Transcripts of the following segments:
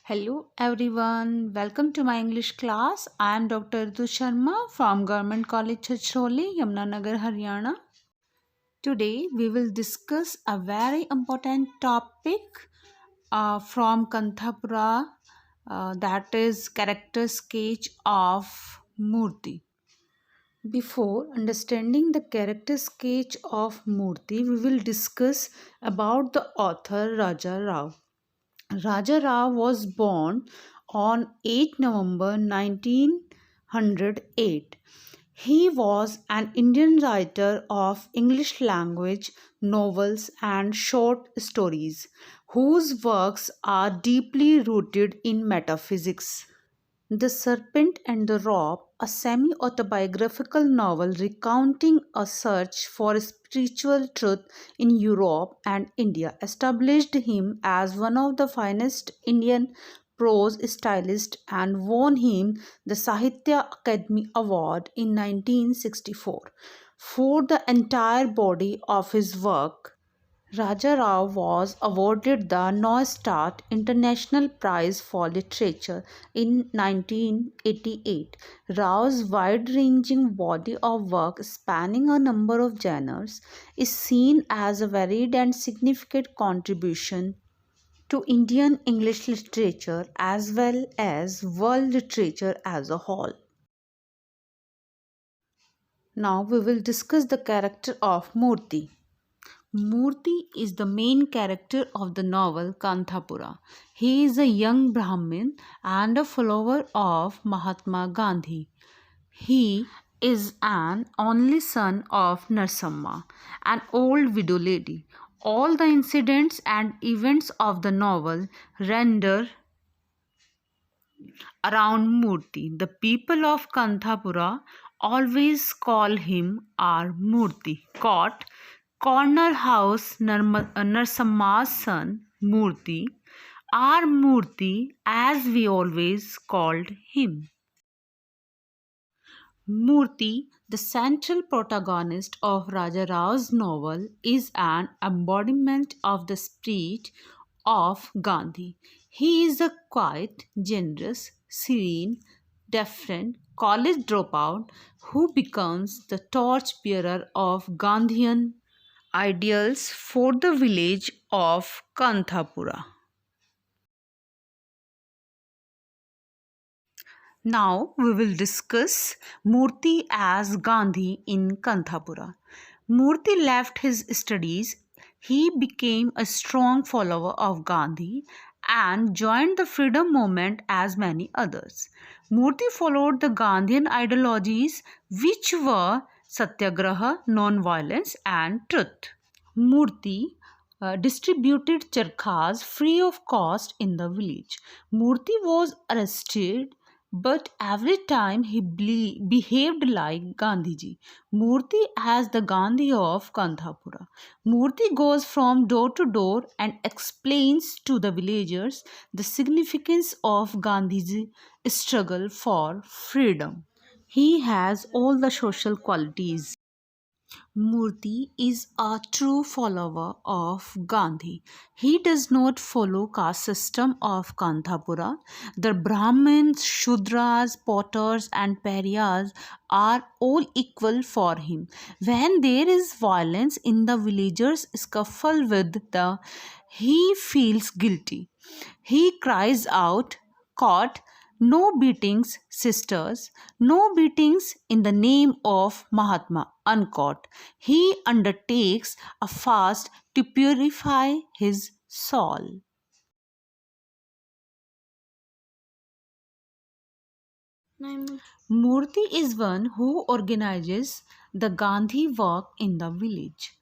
Hello everyone, welcome to my English class. I am Dr. Ritu Sharma from Government College Chhacholi, Yamunanagar, Haryana. Today we will discuss a very important topic from Kanthapura, that is character sketch of Murti. Before understanding the character sketch of Murti, we will discuss about the author Raja Rao. Raja Rao was born on 8 November 1908. He was an Indian writer of English language novels and short stories, whose works are deeply rooted in metaphysics. The Serpent and the Robe, a semi autobiographical novel recounting a search for spiritual truth in Europe and India, established him as one of the finest Indian prose stylists and won him the Sahitya Akademi Award in 1964 for the entire body of his work. Raja Rao was awarded the Neustadt International Prize for Literature in 1988. Rao's wide-ranging body of work spanning a number of genres is seen as a varied and significant contribution to Indian English literature as well as world literature as a whole. Now we will discuss the character of Murti. Murti is the main character of the novel Kanthapura. He is a young Brahmin and a follower of Mahatma Gandhi. He is an only son of Narsamma, an old widow lady. All the incidents and events of the novel render around Murti. The people of Kanthapura always call him our Murti. Caught Corner House Narsamma's son Murti, our Murti as we always called him. Murti, the central protagonist of Raja Rao's novel, is an embodiment of the spirit of Gandhi. He is a quiet, generous, serene, deferent college dropout who becomes the torchbearer of Gandhian ideals for the village of Kanthapura. Now we will discuss Murti as Gandhi in Kanthapura. Murti left his studies. He became a strong follower of Gandhi and joined the freedom movement as many others. Murti followed the Gandhian ideologies, which were satyagraha, non-violence, and truth. Murti distributed charkhas free of cost in the village. Murti was arrested, but every time he behaved like Gandhiji. Murti as the Gandhi of Kandhapura. Murti goes from door to door and explains to the villagers the significance of Gandhiji's struggle for freedom. He has all the social qualities. Murti is a true follower of Gandhi. He does not follow caste system of Kandhapura. The Brahmins, Shudras, Potters and Paryas are all equal for him. When there is violence in the villagers scuffle with he feels guilty. He cries out, caught, no beatings, sisters, no beatings in the name of Mahatma, uncaught. He undertakes a fast to purify his soul. Murti is one who organizes the Gandhi work in the village.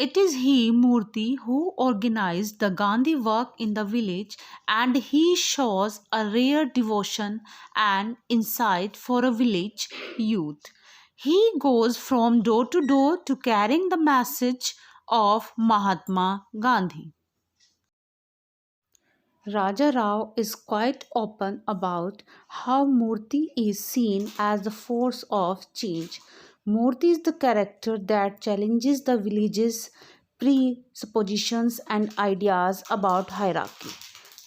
It is he, Murti, who organized the Gandhi work in the village, and he shows a rare devotion and insight for a village youth. He goes from door to door to carrying the message of Mahatma Gandhi. Raja Rao is quite open about how Murti is seen as the force of change. Murti is the character that challenges the village's presuppositions and ideas about hierarchy.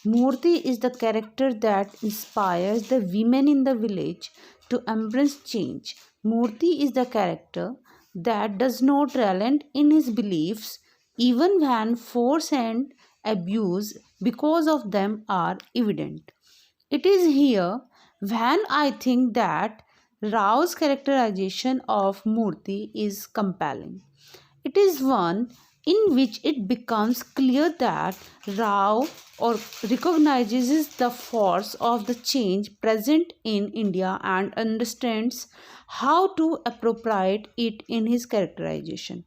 Murthy is the character that inspires the women in the village to embrace change. Murthy is the character that does not relent in his beliefs even when force and abuse because of them are evident. It is here when I think that Rao's characterization of Murthy is compelling. It is one in which it becomes clear that Rao or recognizes the force of the change present in India and understands how to appropriate it in his characterization.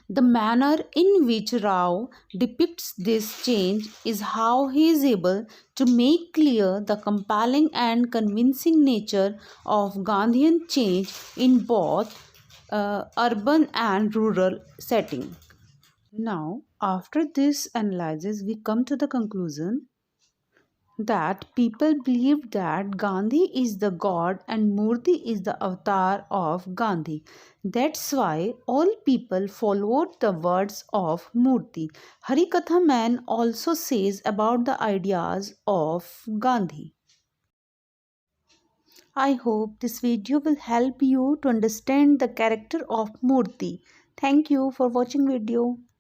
The manner in which Rao depicts this change is how he is able to make clear the compelling and convincing nature of Gandhian change in both urban and rural setting. Now, after this analysis, we come to the conclusion that people believed that Gandhi is the god and Murthy is the avatar of Gandhi. That's why all people followed the words of Murthy. Harikatha Man also says about the ideas of Gandhi. I hope this video will help you to understand the character of Murthy. Thank you for watching video.